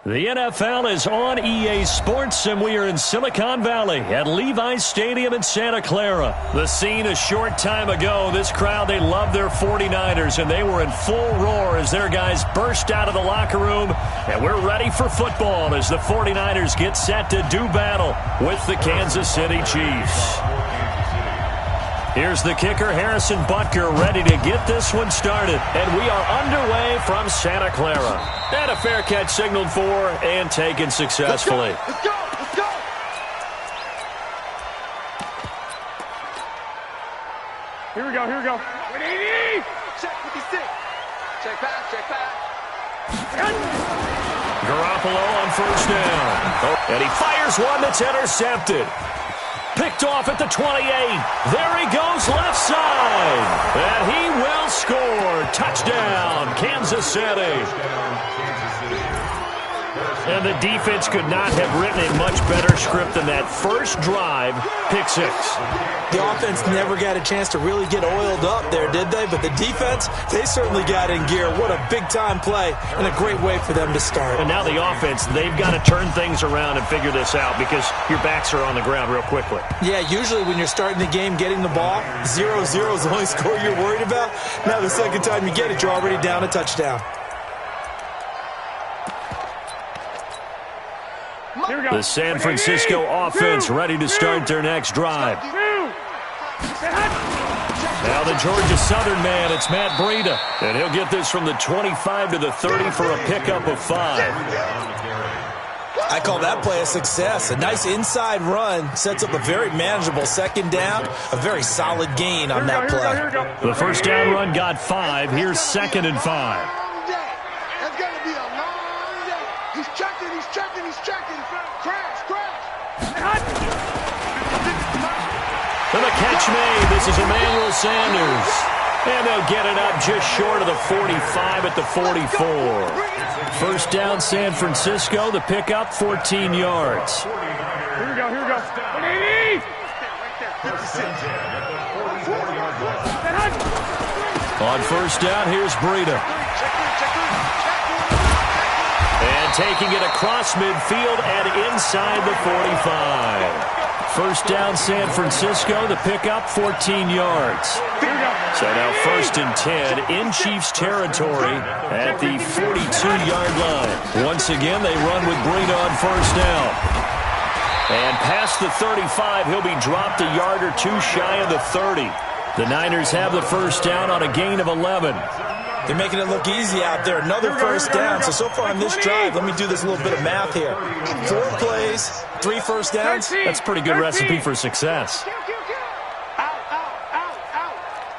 The NFL is on EA Sports, and we are in Silicon Valley at Levi's Stadium in Santa Clara. The scene a short time ago, this crowd, they love their 49ers, and they were in full roar as their guys burst out of the locker room. And we're ready for football as the 49ers get set to do battle with the Kansas City Chiefs. Here's the kicker, Harrison Butker, ready to get this one started. And we are underway from Santa Clara. And a fair catch signaled for and taken successfully. Let's go! Let's go! Here we go, here we go. 180! Check 56. Check pass. Garoppolo on first down. And he fires one that's intercepted. Picked off at the 28. There he goes, left side. And he will score. Touchdown, Kansas City. And the defense could not have written a much better script than that first drive, pick six. The offense never got a chance to really get oiled up there, did they? But the defense, they certainly got in gear. What a big-time play and a great way for them to start. And now the offense, they've got to turn things around and figure this out because your backs are on the ground real quickly. Yeah, usually when you're starting the game getting the ball, 0-0 is the only score you're worried about. Now the second time you get it, you're already down a touchdown. The San Francisco offense ready to start their next drive. Now the Georgia Southern man, it's Matt Breida. And he'll get this from the 25 to the 30 for a pickup of 5. I call that play a success. A nice inside run sets up a very manageable second down. A very solid gain on that play. The first down run got 5. Here's 2nd and 5. That's going to be a long day. He's checking. Crash. And the catch made. This is Emmanuel Sanders. And they'll get it up just short of the 45 at the 44. First down, San Francisco. The pickup, 14 yards. Here we go. 180! On first down, here's Breida. And taking it across midfield and inside the 45. First down, San Francisco. The pickup, 14 yards. So now 1st and 10 in Chiefs territory at the 42-yard line. Once again, they run with Breida on first down. And past the 35, he'll be dropped a yard or two shy of the 30. The Niners have the first down on a gain of 11. They're making it look easy out there. Another first down. So far on this drive, let me do this little bit of math here. 4 plays, 3 first downs. That's a pretty good recipe for success. Out.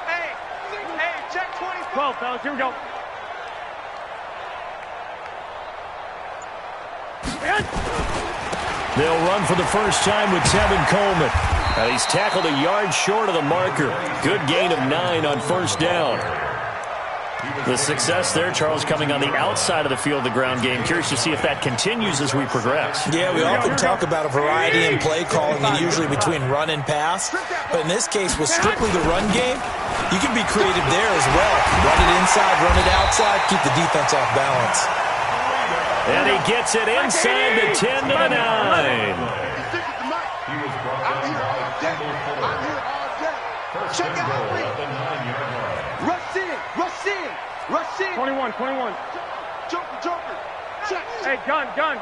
Hey, check 12, fellas. Here we go. They'll run for the first time with Tevin Coleman. And he's tackled a yard short of the marker. Good gain of 9 on first down. The success there, Charles, coming on the outside of the field, the ground game. Curious to see if that continues as we progress. Yeah, we often talk about a variety in play calling, and usually between run and pass. But in this case, with strictly the run game, you can be creative there as well. Run it inside, run it outside, keep the defense off balance. And he gets it inside the 10 to the 9. Check out. Rush in. 21. Joker. Check. Hey, gun.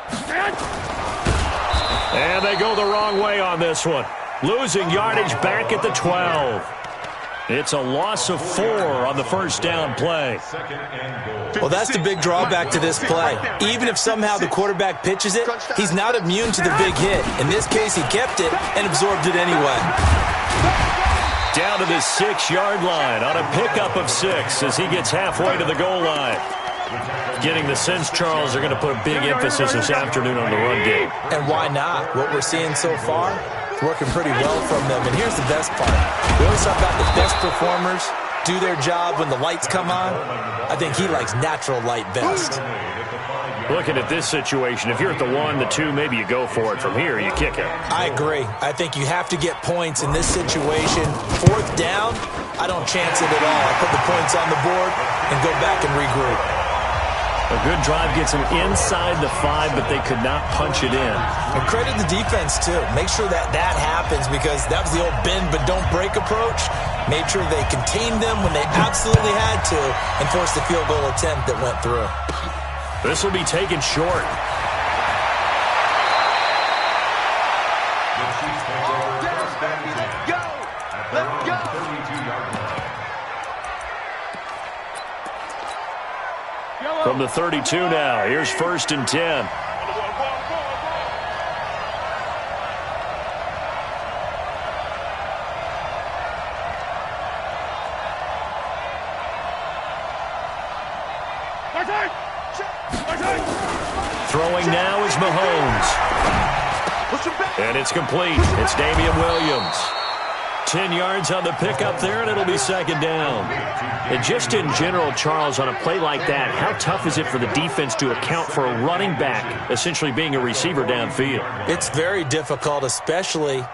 And they go the wrong way on this one. Losing yardage back at the 12. It's a loss of 4 on the first down play. Well, that's the big drawback to this play. Even if somehow the quarterback pitches it, he's not immune to the big hit. In this case, he kept it and absorbed it anyway. Down to the 6-yard line on a pickup of 6 as he gets halfway to the goal line. Getting the sense, Charles, they're going to put a big emphasis this afternoon on the run game. And why not? What we're seeing so far, it's working pretty well from them. And here's the best part. We always talk about the best performers do their job when the lights come on. I think he likes natural light best. Looking at this situation, if you're at the 1, the 2, maybe you go for it. From here, you kick it. I agree. I think you have to get points in this situation. 4th down, I don't chance it at all. I put the points on the board and go back and regroup. A good drive gets them inside the 5, but they could not punch it in. And credit the defense, too. Make sure that happens, because that was the old bend but don't break approach. Made sure they contained them when they absolutely had to and forced the field goal attempt that went through. This will be taken short. From the 32 now, here's 1st and 10. Throwing now is Mahomes. And it's complete. It's Damian Williams. 10 yards on the pickup there, and it'll be 2nd down. And just in general, Charles, on a play like that, how tough is it for the defense to account for a running back essentially being a receiver downfield? It's very difficult, especially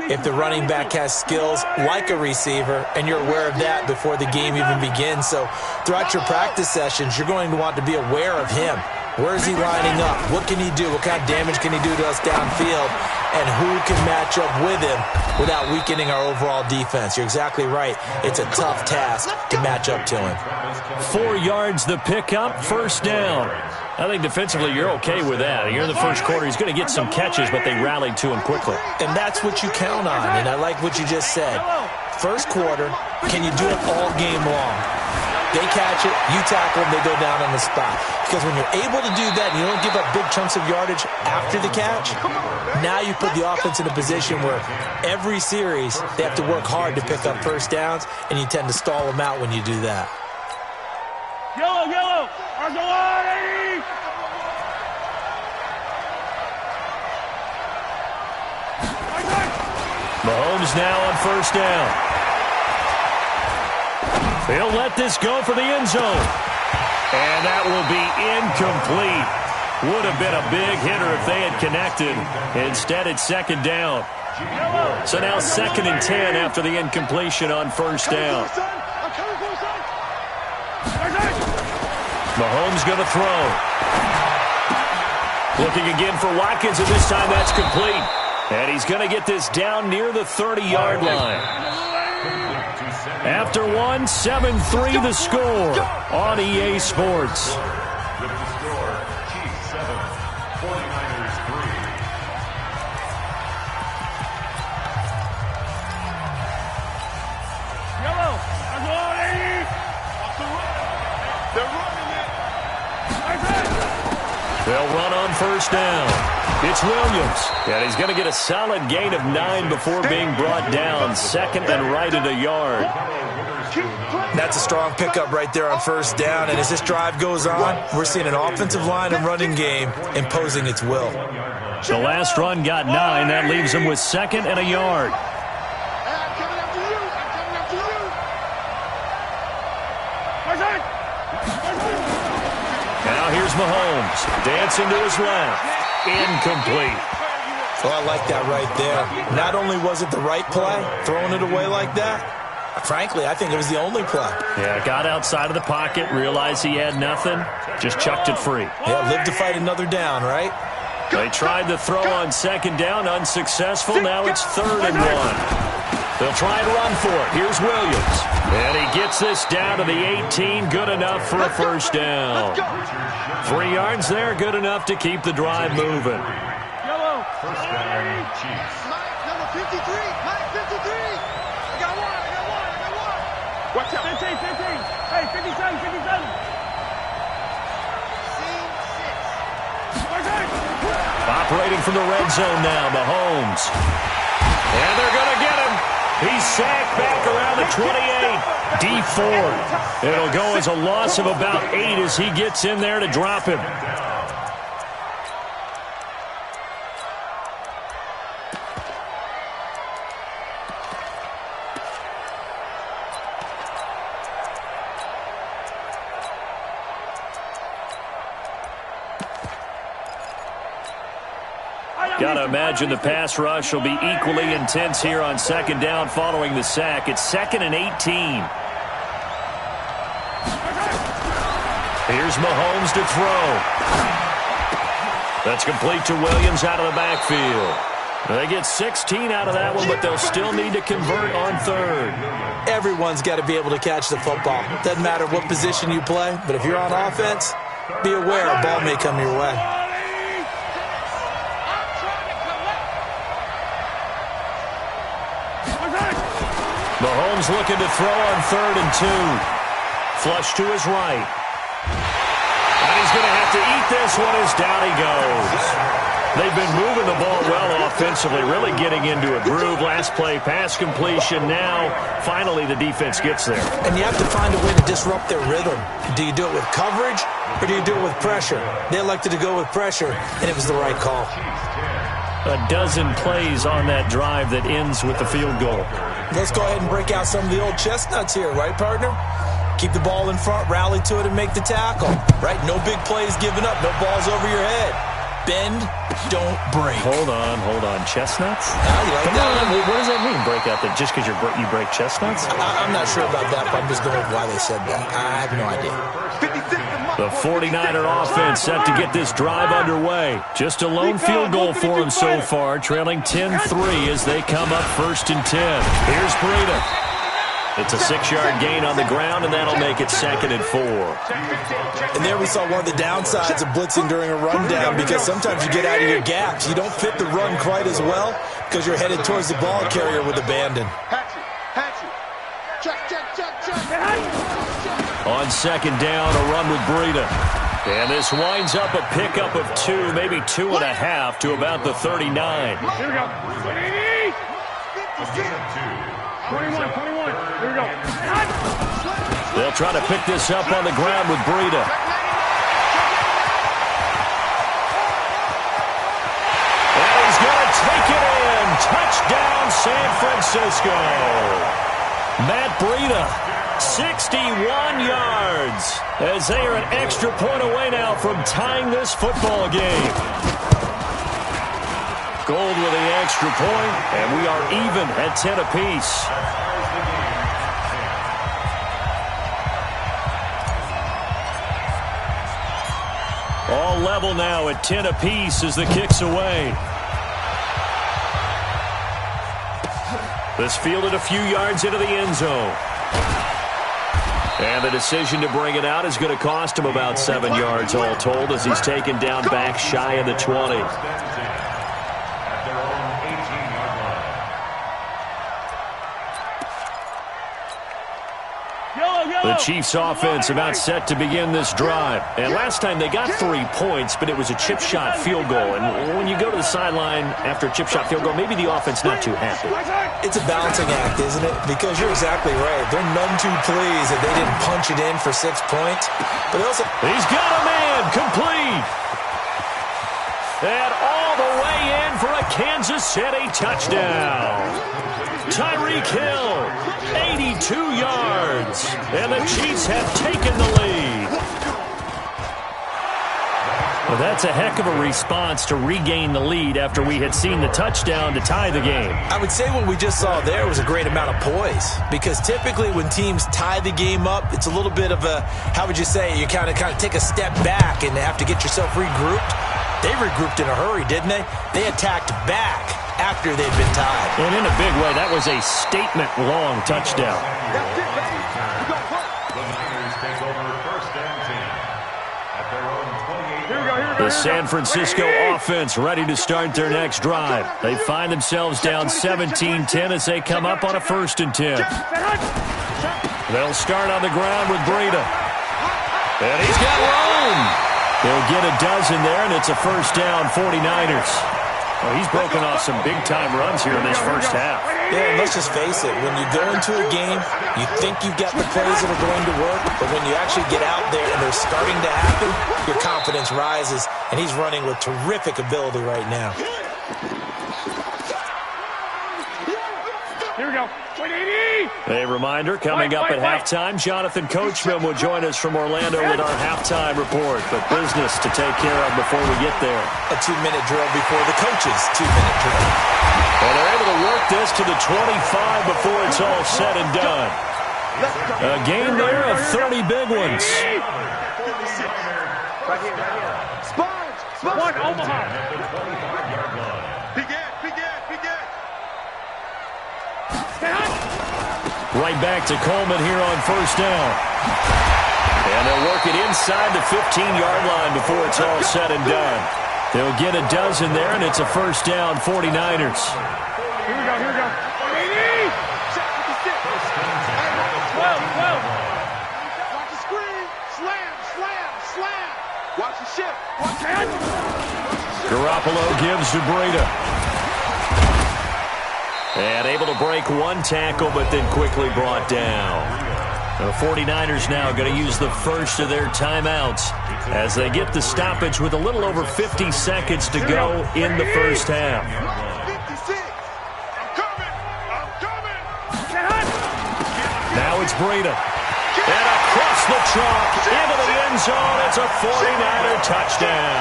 if the running back has skills like a receiver, and you're aware of that before the game even begins. So throughout your practice sessions, you're going to want to be aware of him. Where is he lining up? What can he do? What kind of damage can he do to us downfield? And who can match up with him without weakening our overall defense? You're exactly right. It's a tough task to match up to him. 4 yards the pickup, 1st down. I think defensively you're okay with that. Here in the first quarter, he's going to get some catches, but they rallied to him quickly. And that's what you count on, and I like what you just said. First quarter, can you do it all game long? They catch it, you tackle them, they go down on the spot. Because when you're able to do that and you don't give up big chunks of yardage after the catch, now you put the offense in a position where every series they have to work hard to pick up 1st downs, and you tend to stall them out when you do that. Yellow! Argolani! Mahomes now on 1st down. He'll let this go for the end zone. And that will be incomplete. Would have been a big hitter if they had connected. Instead, it's 2nd down. So now 2nd and 10 after the incompletion on 1st down. Mahomes going to throw. Looking again for Watkins, and this time that's complete. And he's going to get this down near the 30-yard line. After one, 7-3 the score on EA Sports. With the score, Chiefs 7, 49ers 3. Yellow! Argolani! Off the run! They're running it! They'll run on 1st down. It's Williams, and he's going to get a solid gain of 9 before being brought down. 2nd and right at a yard. That's a strong pickup right there on 1st down, and as this drive goes on, we're seeing an offensive line and running game imposing its will. The last run got 9. That leaves him with 2nd and a yard. Now here's Mahomes, dancing to his left. Incomplete. Well, I like that right there. Not only was it the right play, throwing it away like that, frankly, I think it was the only play. Yeah, got outside of the pocket, realized he had nothing, just chucked it free. Yeah, live to fight another down, right? They tried to throw on 2nd down, unsuccessful. Now it's 3rd and 1. They'll try and run for it. Here's Williams. And he gets this down to the 18. Good enough for a 1st down. 3 yards there, good enough to keep the drive moving. Yellow! 1st down, Chiefs. Mike, number 53! Mike, 53! I got one! Watch out! 15! Hey, 57! Operating from the red zone now, Mahomes. And they're going to get him. He's sacked back around the 28. D Ford. It'll go as a loss of about 8 as he gets in there to drop him. Got to imagine the pass rush will be equally intense here on 2nd down following the sack. It's 2nd and 18. Here's Mahomes to throw. That's complete to Williams out of the backfield. They get 16 out of that one, but they'll still need to convert on third. Everyone's got to be able to catch the football. Doesn't matter what position you play, but if you're on offense, be aware a ball may come your way. Mahomes looking to throw on 3rd and 2. Flush to his right. And he's going to have to eat this one as down he goes. They've been moving the ball well offensively, really getting into a groove. Last play, pass completion. Now, finally, the defense gets there. And you have to find a way to disrupt their rhythm. Do you do it with coverage, or do you do it with pressure? They elected to go with pressure, and it was the right call. A dozen plays on that drive that ends with the field goal. Let's go ahead and break out some of the old chestnuts here, right, partner? Keep the ball in front, rally to it, and make the tackle. Right? No big plays given up, no balls over your head. Bend, don't break. Hold on. Chestnuts? You like that? What does that mean, break out? That just because you break chestnuts? I'm not sure about that, but I'm just going with why they said that. I have no idea. The 49er offense set to get this drive underway. Just a lone field goal for them so far, trailing 10-3 as they come up 1st and 10. Here's Breida. It's a 6-yard gain on the ground, and that'll make it 2nd and 4. And there we saw one of the downsides of blitzing during a rundown, because sometimes you get out of your gaps. You don't fit the run quite as well because you're headed towards the ball carrier with abandon. On 2nd down, a run with Breida. And this winds up a pickup of 2, maybe 2.5 to about the 39. Here we go. 21. Here we go. They'll try to pick this up on the ground with Breida. And he's going to take it in. Touchdown, San Francisco. Matt Breida, 61 yards, as they are an extra point away now from tying this football game. Gold with the extra point, and we are even at 10 apiece. All level now at 10 apiece as the kick's away. This fielded a few yards into the end zone. And the decision to bring it out is going to cost him about 7 yards all told, as he's taken down back shy of the 20. The Chiefs offense about set to begin this drive. And last time they got 3 points, but it was a chip shot field goal. And when you go to the sideline after a chip shot field goal, maybe the offense not too happy. It's a balancing act, isn't it? Because you're exactly right. They're none too pleased that they didn't punch it in for 6 points. But also, he's got a man complete. And all the way in for a Kansas City touchdown. Tyreek Hill, 82 yards, and the Chiefs have taken the lead. Well, that's a heck of a response to regain the lead after we had seen the touchdown to tie the game. I would say what we just saw there was a great amount of poise, because typically when teams tie the game up, it's a little bit of a, how would you say, you kind of take a step back and have to get yourself regrouped. They regrouped in a hurry, didn't they? They attacked back after they'd been tied. And in a big way, that was a statement-long touchdown. The San Francisco offense ready to start their next drive. They find themselves down 17-10 as they come up on a 1st and 10. They'll start on the ground with Breida. And he's got room. They'll get a dozen there, and it's a 1st down, 49ers. Well, he's broken off some big-time runs here in this first half. Yeah, and let's just face it. When you go into a game, you think you've got the plays that are going to work, but when you actually get out there and they're starting to happen, your confidence rises, and he's running with terrific ability right now. Here we go. A reminder, coming up at halftime, Jonathan Coachman will join us from Orlando with our halftime report. But business to take care of before we get there. A 2-minute drill before the coach's 2-minute drill. And they're able to work this to the 25 before it's all said and done. A game there of 30 big ones. Right here, right here. Sponge! One, Omaha! Begin! Right back to Coleman here on first down. And they'll work it inside the 15-yard line before it's all said and done. They'll get a dozen there, and it's a first down, 49ers. Here we go. 12. Watch the screen. Slam. Watch the shift. Garoppolo gives to Breida. And able to break one tackle, but then quickly brought down. The 49ers now going to use the first of their timeouts as they get the stoppage with a little over 50 seconds to go in the first half. 56. I'm coming. Now it's Breida. And across the chalk into the end zone. It's a 49er touchdown.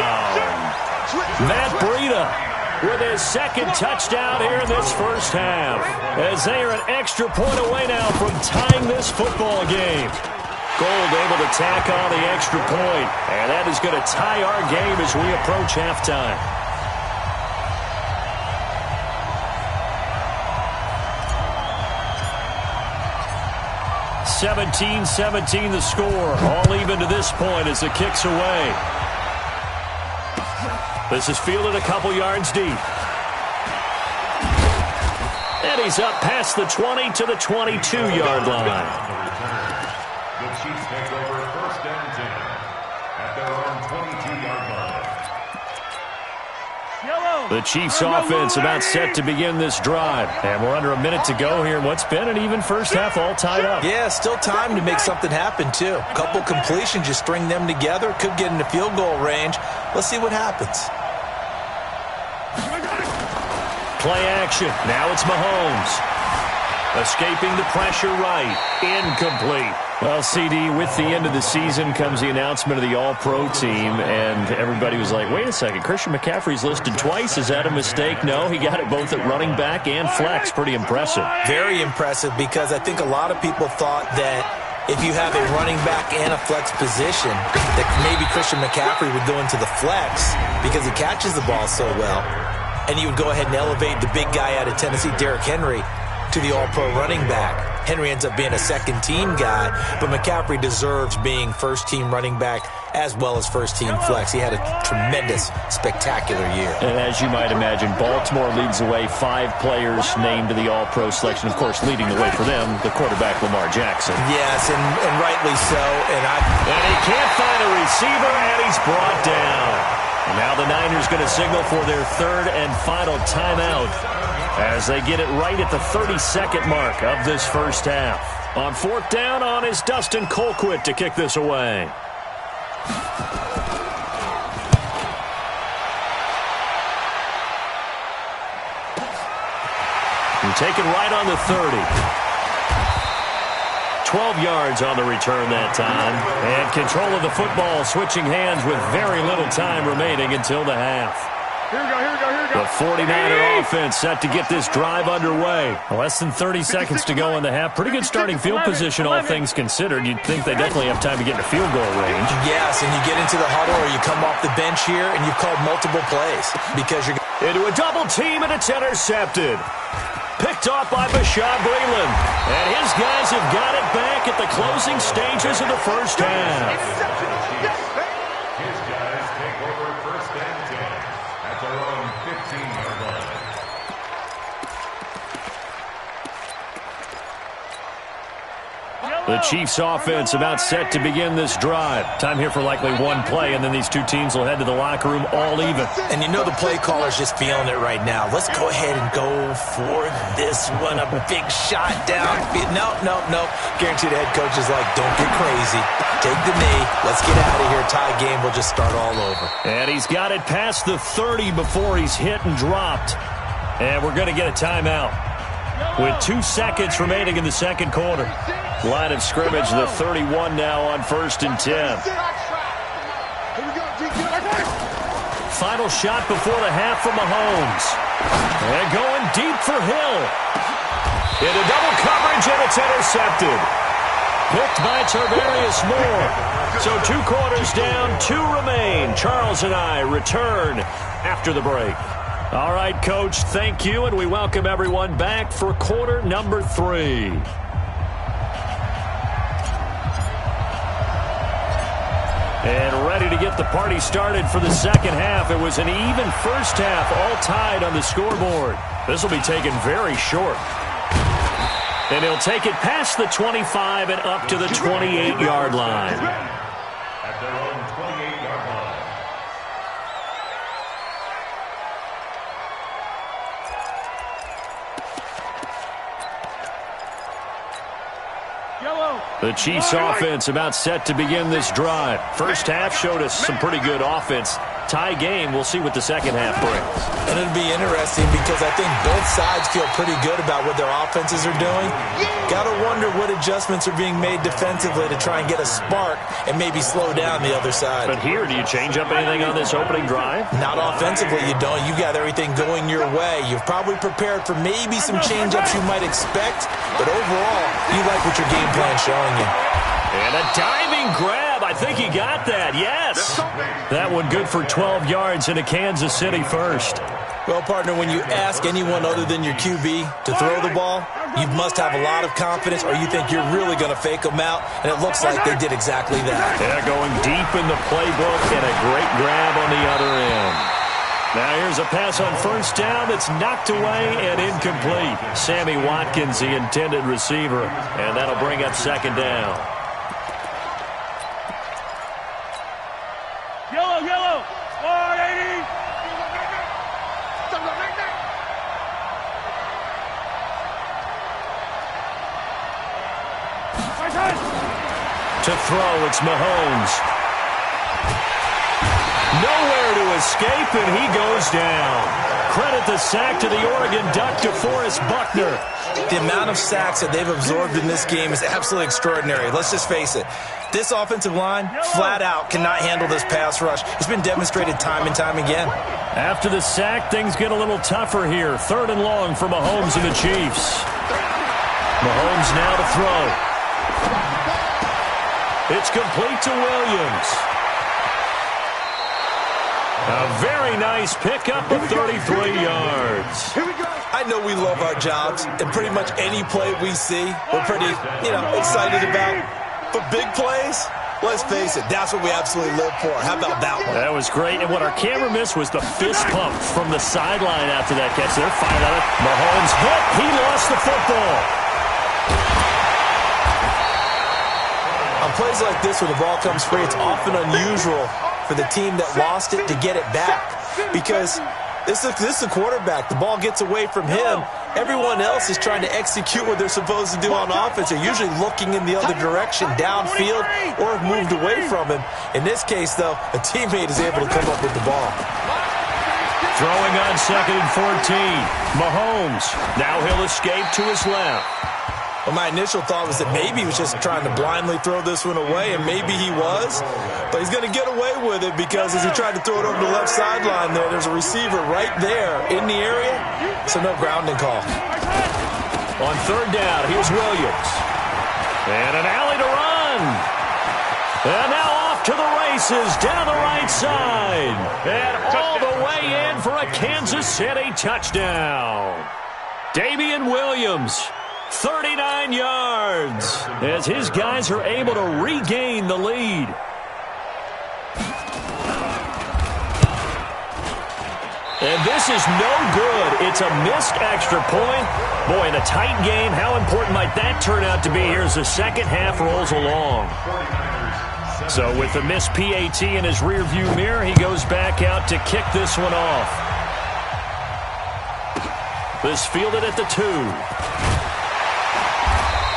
Matt Breida with his second touchdown here in this first half, as they are an extra point away now from tying this football game. Gold able to tack on the extra point, and that is going to tie our game as we approach halftime. (17-17) the score, all even to this point as the kick's away. This is fielded a couple yards deep. And he's up past the 20 to the 22-yard line. The Chiefs take over first and 10 at their own 22-yard line. The Chiefs offense about set to begin this drive. And we're under a minute to go here in what's been an even first half, all tied up. Yeah, still time to make something happen, too. A couple completions, just string them together. Could get into field goal range. Let's see what happens. Play action. Now it's Mahomes. Escaping the pressure right. Incomplete. Well, CD, with the end of the season comes the announcement of the All-Pro team, and everybody was like, wait a second, Christian McCaffrey's listed twice. Is that a mistake? No, he got it both at running back and flex. Pretty impressive. Very impressive, because I think a lot of people thought that if you have a running back and a flex position, that maybe Christian McCaffrey would go into the flex because he catches the ball so well. And you would go ahead and elevate the big guy out of Tennessee, Derrick Henry, to the All-Pro running back. Henry ends up being a second-team guy, but McCaffrey deserves being first-team running back as well as first-team flex. He had a tremendous, spectacular year. And as you might imagine, Baltimore leads the way. 5 players named to the All-Pro selection. Of course, leading the way for them, the quarterback, Lamar Jackson. Yes, and rightly so. And he can't find a receiver, and he's brought down. And now the Niners going to signal for their third and final timeout as they get it right at the 32nd mark of this first half. On fourth down on is Dustin Colquitt to kick this away. And taken right on the 30. 12 yards on the return that time. And control of the football, switching hands with very little time remaining until the half. Here we go. The 49er offense set to get this drive underway. Less than 30 seconds to go in the half. Pretty good starting field position, all things considered. You'd think they definitely have time to get in a field goal range. Yes, and you get into the huddle or you come off the bench here and you've called multiple plays because you're into a double team, and it's intercepted. Picked off by Bashaud Breeland. And his guys have got it back at the closing stages of the first half. His guys take over first and 10 at their own 15-yard line. The Chiefs offense about set to begin this drive. Time here for likely one play, and then these two teams will head to the locker room all even. And you know the play caller's just feeling it right now. Let's go ahead and go for this one. A big shot down. No. Guaranteed the head coach is like, don't get crazy. Take the knee. Let's get out of here. Tie game. We'll just start all over. And he's got it past the 30 before he's hit and dropped. And we're going to get a timeout with 2 seconds remaining in the second quarter. Line of scrimmage, the 31 now on first and 10. Final shot before the half from Mahomes. And going deep for Hill. Into double coverage, and it's intercepted. picked by Tarvarius Moore. So 2 quarters down, 2 remain. Charles and I return after the break. All right, Coach, thank you, and we welcome everyone back for quarter number 3. And ready to get the party started for the second half. It was an even first half, all tied on the scoreboard. This will be taken very short. And he'll take it past the 25 and up to the 28-yard line. At their own 28-yard line. The Chiefs offense about set to begin this drive. First half showed us some pretty good offense. Tie game, we'll see what the second half brings. And it'll be interesting because I think both sides feel pretty good about what their offenses are doing. Got to wonder what adjustments are being made defensively to try and get a spark and maybe slow down the other side. But here, do you change up anything on this opening drive? Not offensively, you don't. You got everything going your way. You've probably prepared for maybe some change-ups you might expect, but overall, you like what your game plan's showing you. And a diving grab. I think he got that. Yes. That one good for 12 yards into Kansas City first. Well, partner, when you ask anyone other than your QB to throw the ball, you must have a lot of confidence or you think you're really going to fake them out, and it looks like they did exactly that. Yeah, going deep in the playbook and a great grab on the other end. Now here's a pass on first down that's knocked away and incomplete. Sammy Watkins, the intended receiver, and that'll bring up second down. Yellow. 180. To throw, it's Mahomes. Nowhere to escape, and he goes down. Credit the sack to the Oregon Duck, DeForest Buckner. The amount of sacks that they've absorbed in this game is absolutely extraordinary. Let's just face it. This offensive line, flat out, cannot handle this pass rush. It's been demonstrated time and time again. After the sack, things get a little tougher here. 3rd and long for Mahomes and the Chiefs. Mahomes now to throw. It's complete to Williams. A very nice pickup of 33 yards. I know we love our jobs, and pretty much any play we see, we're pretty, excited about. But big plays, let's face it, that's what we absolutely live for. How about that one? That was great, and what our camera missed was the fist pump from the sideline after that catch. They're fired at it. Mahomes hit. He lost the football. On plays like this, when the ball comes free, it's often unusual for the team that lost it to get it back because this is the quarterback. The ball gets away from him. Everyone else is trying to execute what they're supposed to do on offense. They're usually looking in the other direction, downfield, or have moved away from him. In this case, though, a teammate is able to come up with the ball. Throwing on 2nd and 14. Mahomes. Now he'll escape to his left. Well, my initial thought was that maybe he was just trying to blindly throw this one away, and maybe he was. But he's going to get away with it because as he tried to throw it over the left sideline there's a receiver right there in the area, so no grounding call. On 3rd down, here's Williams. And an alley to run. And now off to the races down the right side. And all the way in for a Kansas City touchdown. Damian Williams. 39 yards as his guys are able to regain the lead. And this is no good. It's a missed extra point. Boy, in a tight game, how important might that turn out to be here as the second half rolls along? So with the missed PAT in his rearview mirror, he goes back out to kick this one off. This fielded at the 2.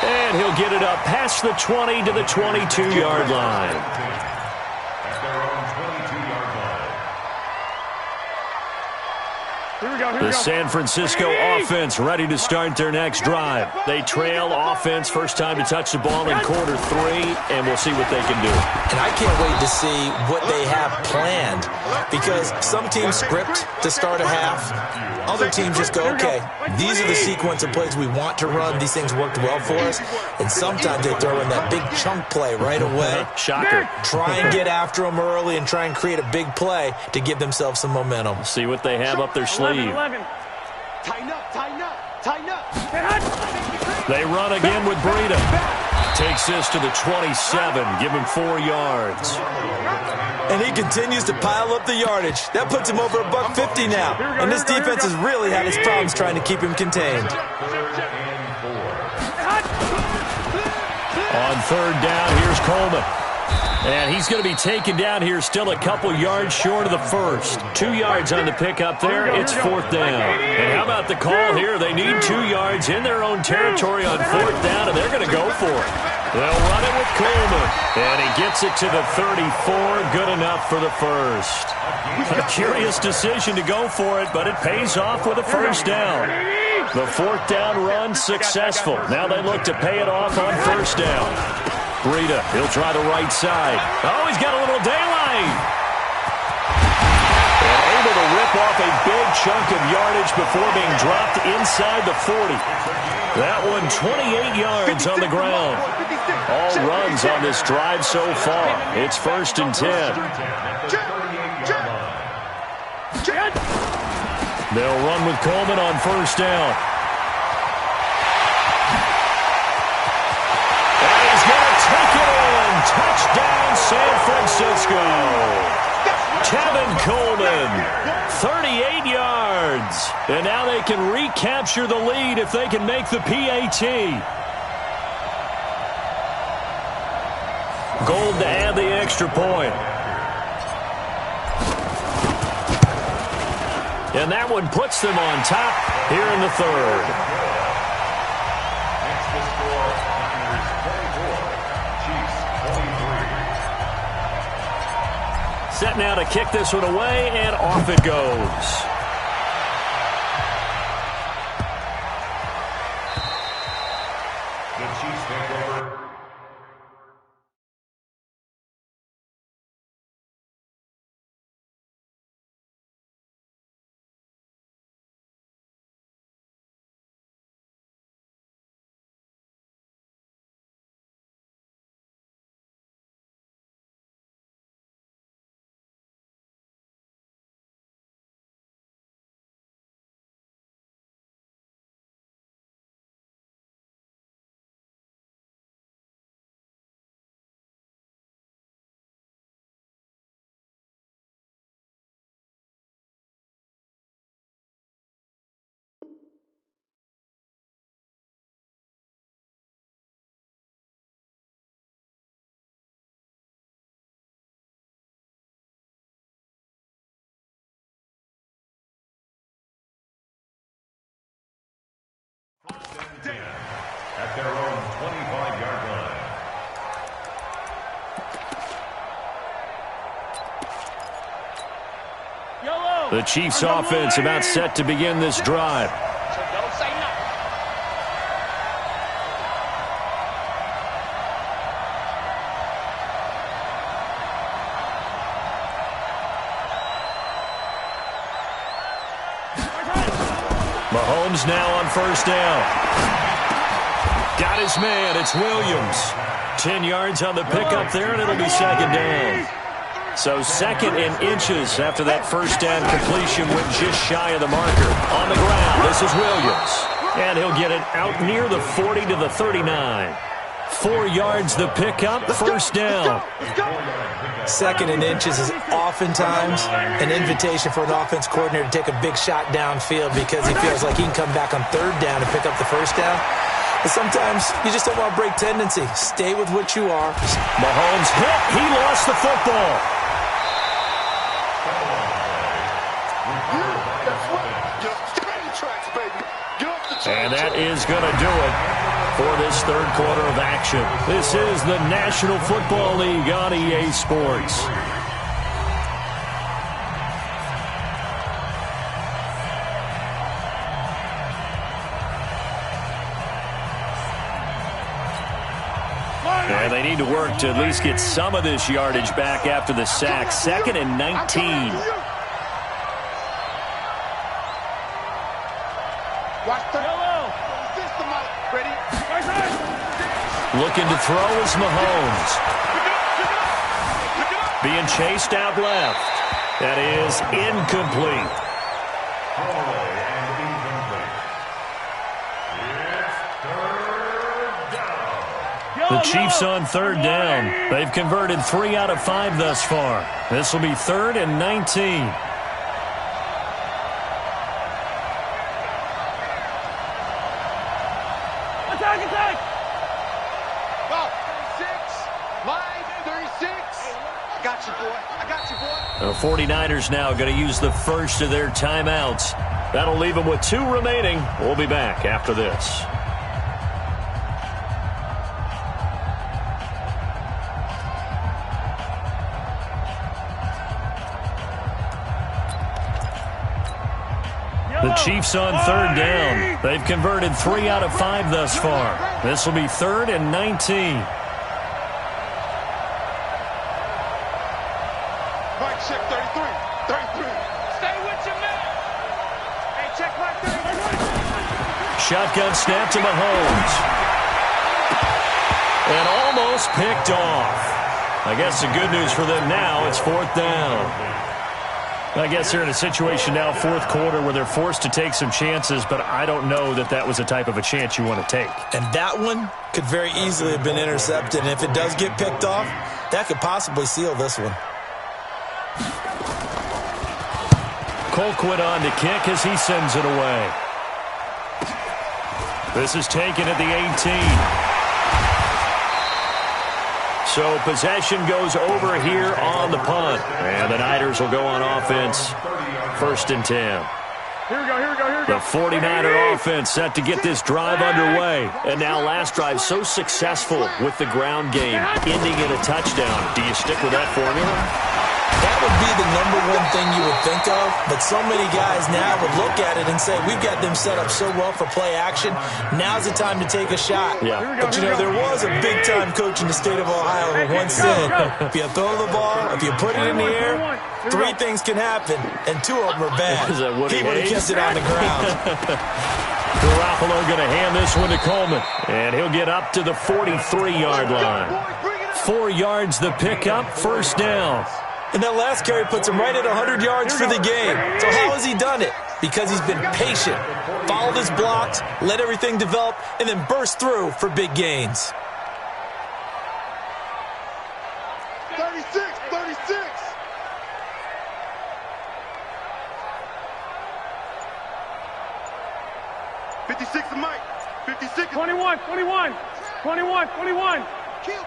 And he'll get it up past the 20 to the 22-yard line. At their own 22-yard line. The San Francisco offense ready to start their next drive. They trail offense, first time to touch the ball in quarter 3, and we'll see what they can do. And I can't wait to see what they have planned, because some teams script to start a half. Other teams just go, okay, these are the sequence of plays we want to run. These things worked well for us. And sometimes they throw in that big chunk play right away. Shocker. Try and get after them early and try and create a big play to give themselves some momentum. See what they have up their sleeve. 11. Tighten up, tighten up, tighten up. They run again with Breida. Takes this to the 27, give him 4 yards. And he continues to pile up the yardage. That puts him over $150 now. And this defense has really had its problems trying to keep him contained. On third down, here's Coleman. And he's going to be taken down here, still a couple yards short of the first. 2 yards on the pickup there. It's fourth down. And how about the call here? They need 2 yards in their own territory on fourth down, and they're going to go for it. They'll run it with Coleman. And he gets it to the 34. Good enough for the first. A curious decision to go for it, but it pays off with a first down. The fourth down run successful. Now they look to pay it off on first down. Breida, he'll try the right side. Oh, he's got a little daylight. And able to rip off a big chunk of yardage before being dropped inside the 40. That one, 28 yards on the ground. All runs on this drive so far. It's first and 10. They'll run with Coleman on first down. Take it in. Touchdown, San Francisco. Kevin Coleman, 38 yards. And now they can recapture the lead if they can make the PAT. Gold to add the extra point. And that one puts them on top here in the third. Set now to kick this one away, and off it goes. The Chiefs take over. At their own 25-yard line. The Chiefs offense about set to begin this drive. Mahomes now on first down. Got his man. It's Williams. 10 yards on the pickup there, and it'll be second down. So second and inches after that first down completion went just shy of the marker. On the ground, this is Williams. And he'll get it out near the 40 to the 39. 4 yards the pickup, first down. Second and inches is oftentimes an invitation for an offense coordinator to take a big shot downfield because he feels like he can come back on third down and pick up the first down. But sometimes you just don't want to break tendency. Stay with what you are. Mahomes hit. He lost the football. And that is going to do it for this third quarter of action. This is the National Football League on EA Sports. And they need to work to at least get some of this yardage back after the sack. 2nd and 19. Looking to throw is Mahomes. Being chased out left. That is incomplete. The Chiefs on 3rd down. They've converted 3 out of 5 thus far. This will be 3rd and 19. Attack! Go! 36, line 36. I got you, boy. The 49ers now going to use the first of their timeouts. That'll leave them with 2 remaining. We'll be back after this. The Chiefs on 3rd down. They've converted 3 out of 5 thus far. This will be 3rd and 19. Mike, check 33. 33. Stay with your man. Hey, check Mike 33. Shotgun snap to Mahomes. And almost picked off. I guess the good news for them now, it's 4th down. I guess they're in a situation now, 4th quarter, where they're forced to take some chances, but I don't know that that was the type of a chance you want to take. And that one could very easily have been intercepted. And if it does get picked off, that could possibly seal this one. Colquitt on to kick as he sends it away. This is taken at the 18. So possession goes over here on the punt. And the Niners will go on offense. 1st and 10. Here we go. The 49er offense set to get this drive underway. And now last drive so successful with the ground game, ending in a touchdown. Do you stick with that formula? That would be the #1 thing you would think of, but so many guys now would look at it and say, we've got them set up so well for play action, now's the time to take a shot. Yeah. But, you know, there was a big-time coach in the state of Ohio who once said, if you throw the ball, if you put it in the air, 3 things can happen, and 2 of them are bad. He would have kept it on the ground. Garoppolo going to hand this one to Coleman, and he'll get up to the 43-yard line. 4 yards the pickup, 1st down. And that last carry puts him right at 100 yards for the game. So how has he done it? Because he's been patient, followed his blocks, let everything develop, and then burst through for big gains. 36. 56 to Mike. 56. 21. Kill.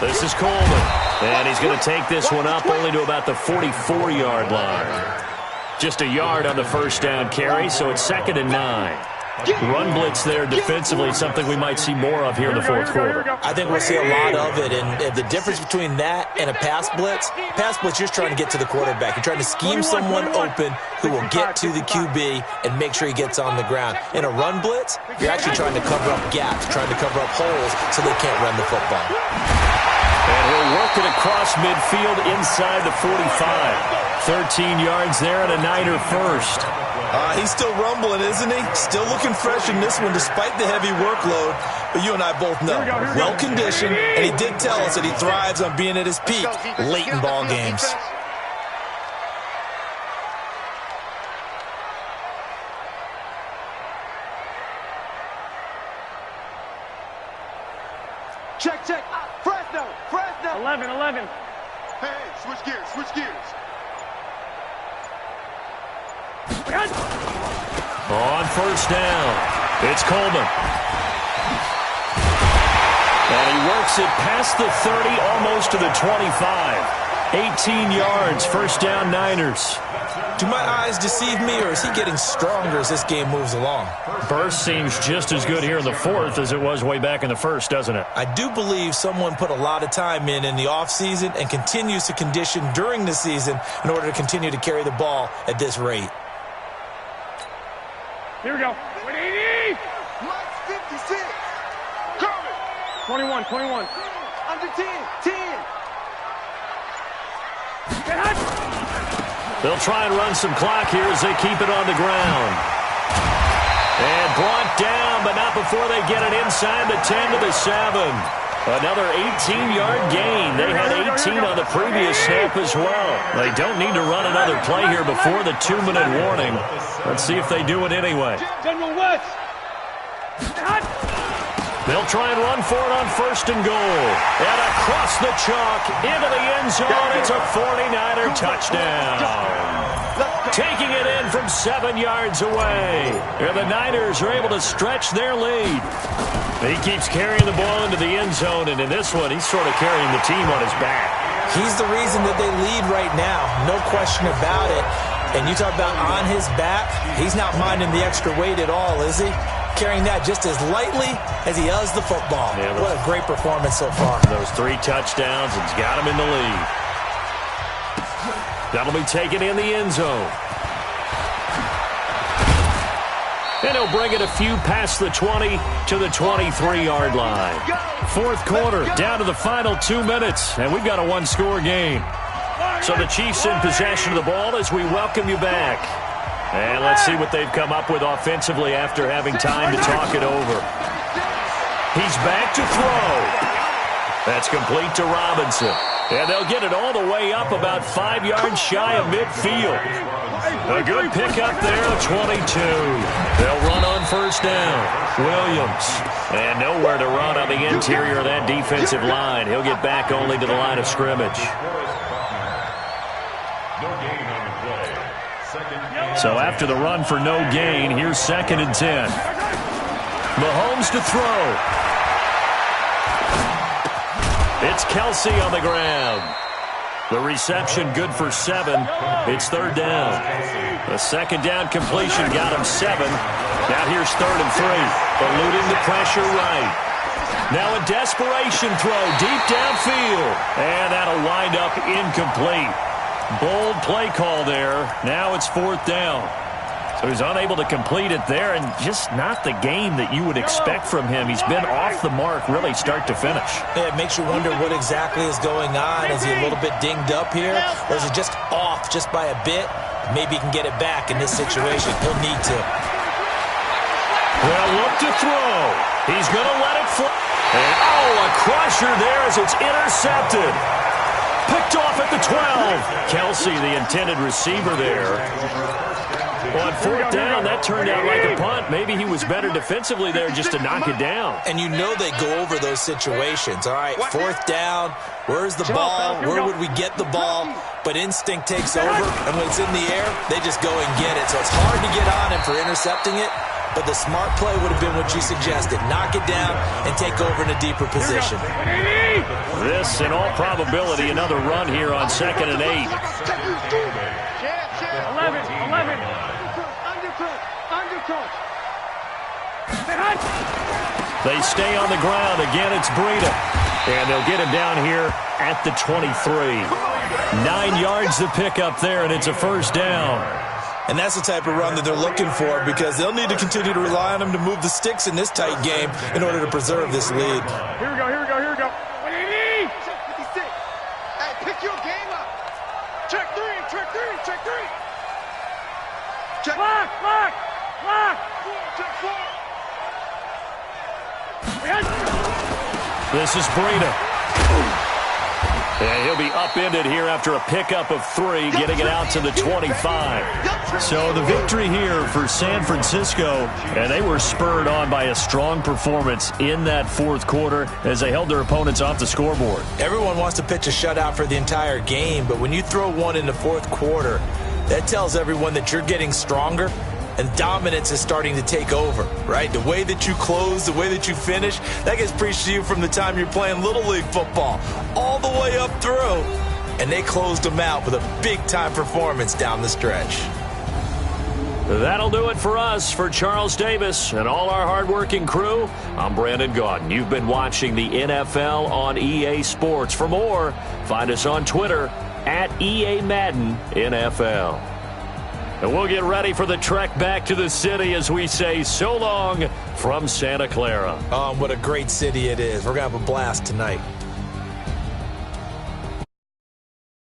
This is Coleman, and he's going to take this one up only to about the 44-yard line. Just a yard on the 1st down carry, so it's 2nd and 9. Run blitz there defensively, something we might see more of here in the 4th quarter. I think we'll see a lot of it, and the difference between that and a pass blitz, you're trying to get to the quarterback. You're trying to scheme someone open who will get to the QB and make sure he gets on the ground. In a run blitz, you're actually trying to cover up gaps, trying to cover up holes so they can't run the football. And he'll work it across midfield inside the 45. 13 yards there and a Niner first. He's still rumbling, isn't he? Still looking fresh in this one despite the heavy workload. But you and I both know, well-conditioned, and he did tell us that he thrives on being at his peak late in ball games. Check. Fresno. 11. Hey, switch gears. On 1st down, it's Coleman. And he works it past the 30, almost to the 25. 18 yards, 1st down Niners. Do my eyes deceive me, or is he getting stronger as this game moves along? Burst seems just as good here in the 4th as it was way back in the 1st, doesn't it? I do believe someone put a lot of time in the offseason and continues to condition during the season in order to continue to carry the ball at this rate. Here we go. 180. 56. Coming. 21, 21. Under 10, 10. They'll try and run some clock here as they keep it on the ground. And brought down, but not before they get it inside the 10 to the 7. Another 18-yard gain. They had 18 on the previous snap as well. They don't need to run another play here before the 2-minute warning. Let's see if they do it anyway. General West. They'll try and run for it on 1st and goal. And across the chalk, into the end zone. It's a 49er touchdown. Taking it in from 7 yards away. And the Niners are able to stretch their lead. He keeps carrying the ball into the end zone, and in this one, he's sort of carrying the team on his back. He's the reason that they lead right now. No question about it. And you talk about on his back, he's not minding the extra weight at all, is he? Carrying that just as lightly as he does the football. Yeah, what a great performance so far. Those 3 touchdowns, it's got him in the lead. That'll be taken in the end zone. And he'll bring it a few past the 20 to the 23-yard line. 4th quarter, down to the final 2 minutes, and we've got a 1-score game. So the Chiefs in possession of the ball as we welcome you back. And let's see what they've come up with offensively after having time to talk it over. He's back to throw. That's complete to Robinson. And they'll get it all the way up about 5 yards shy of midfield. A good pickup there at 22. They'll run on 1st down. Williams. And nowhere to run on the interior of that defensive line. He'll get back only to the line of scrimmage. So after the run for no gain, here's 2nd and 10. Mahomes to throw. It's Kelsey on the ground. The reception good for 7. It's 3rd down. The 2nd down completion got him 7. Now here's 3rd and 3. Eluding the pressure right. Now a desperation throw deep downfield. And that'll wind up incomplete. Bold play call there. Now it's 4th down. So he's unable to complete it there, and just not the game that you would expect from him. He's been off the mark really start to finish. Yeah, it makes you wonder what exactly is going on. Is he a little bit dinged up here, or is it just off just by a bit? Maybe he can get it back in this situation. He'll need to. Well, look to throw. He's going to let it fly. And, a crusher there as it's intercepted. Picked off at the 12. Kelsey, the intended receiver there. On 4th down, that turned out like a punt. Maybe he was better defensively there just to knock it down. And you know they go over those situations. All right, 4th down, where's the ball? Where would we get the ball? But instinct takes over, and when it's in the air, they just go and get it. So it's hard to get on him for intercepting it, but the smart play would have been what you suggested. Knock it down and take over in a deeper position. This, in all probability, another run here on 2nd and 8. 11. They stay on the ground. Again, it's Breida. And they'll get him down here at the 23. 9 yards to pick up there, and it's a 1st down. And that's the type of run that they're looking for, because they'll need to continue to rely on him to move the sticks in this tight game in order to preserve this lead. Here we go. 56. Hey, pick your game up. Check 3. Check. Lock. Check 4. This is Breida. And he'll be upended here after a pickup of 3, getting it out to the 25. So the victory here for San Francisco, and they were spurred on by a strong performance in that 4th quarter as they held their opponents off the scoreboard. Everyone wants to pitch a shutout for the entire game, but when you throw one in the 4th quarter, that tells everyone that you're getting stronger and dominance is starting to take over, right? The way that you close, the way that you finish, that gets preached to you from the time you're playing Little League football all the way up through. And they closed them out with a big-time performance down the stretch. That'll do it for us. For Charles Davis and all our hardworking crew, I'm Brandon Gaudin. You've been watching the NFL on EA Sports. For more, find us on Twitter @EA Madden NFL. And we'll get ready for the trek back to the city as we say so long from Santa Clara. What a great city it is. We're going to have a blast tonight.